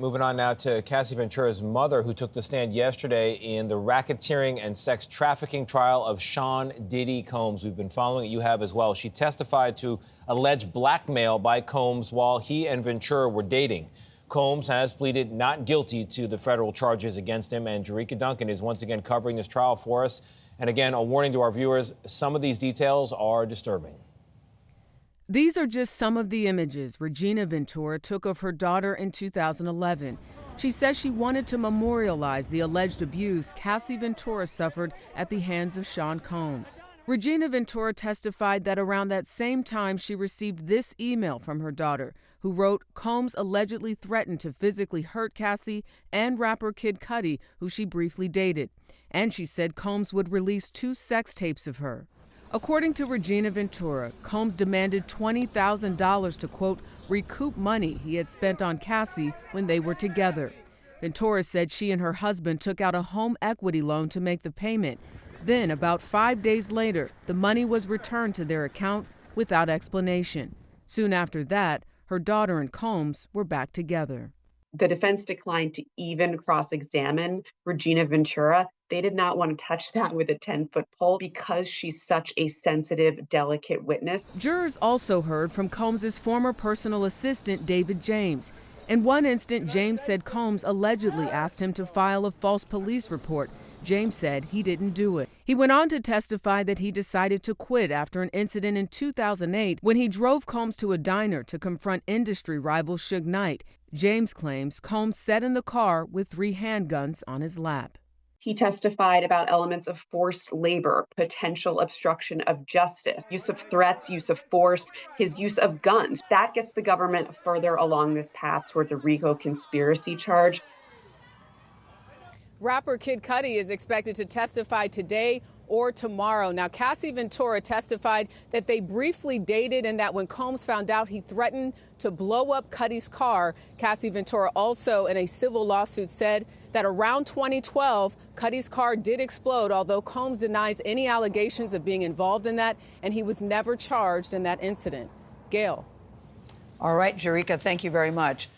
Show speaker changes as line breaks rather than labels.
moving on now to Cassie Ventura's mother, who took the stand yesterday in the racketeering and sex trafficking trial of Sean Diddy Combs. We've been following it. You have as well. She testified to alleged blackmail by Combs while he and Ventura were dating. Combs has pleaded not guilty to the federal charges against him, and Jerika Duncan is once again covering this trial for us. And again, a warning to our viewers, some of these details are disturbing.
These are just some of the images Regina Ventura took of her daughter in 2011. She says she wanted to memorialize the alleged abuse Cassie Ventura suffered at the hands of Sean Combs. Regina Ventura testified that around that same time she received this email from her daughter, who wrote Combs allegedly threatened to physically hurt Cassie and rapper Kid Cudi, who she briefly dated. And she said Combs would release 2 sex tapes of her. According to Regina Ventura, Combs demanded $20,000 to, quote, recoup money he had spent on Cassie when they were together. Ventura said she and her husband took out a home equity loan to make the payment. Then, about 5 days later, the money was returned to their account without explanation. Soon after that, her daughter and Combs were back together.
The defense declined to even cross-examine Regina Ventura. They did not want to touch that with a 10-foot pole because she's such a sensitive, delicate witness.
Jurors also heard from Combs' former personal assistant, David James. In one instant, James said Combs allegedly asked him to file a false police report. James said he didn't do it. He went on to testify that he decided to quit after an incident in 2008 when he drove Combs to a diner to confront industry rival Suge Knight. James claims Combs sat in the car with 3 handguns on his lap.
He testified about elements of forced labor, potential obstruction of justice, use of threats, use of force, his use of guns. That gets the government further along this path towards a RICO conspiracy charge.
Rapper Kid Cudi is expected to testify today or tomorrow. Now, Cassie Ventura testified that they briefly dated and that when Combs found out, he threatened to blow up Cudi's car. Cassie Ventura also, in a civil lawsuit, said that around 2012, Cudi's car did explode, although Combs denies any allegations of being involved in that, and he was never charged in that incident. Gayle.
All right, Jerika, thank you very much.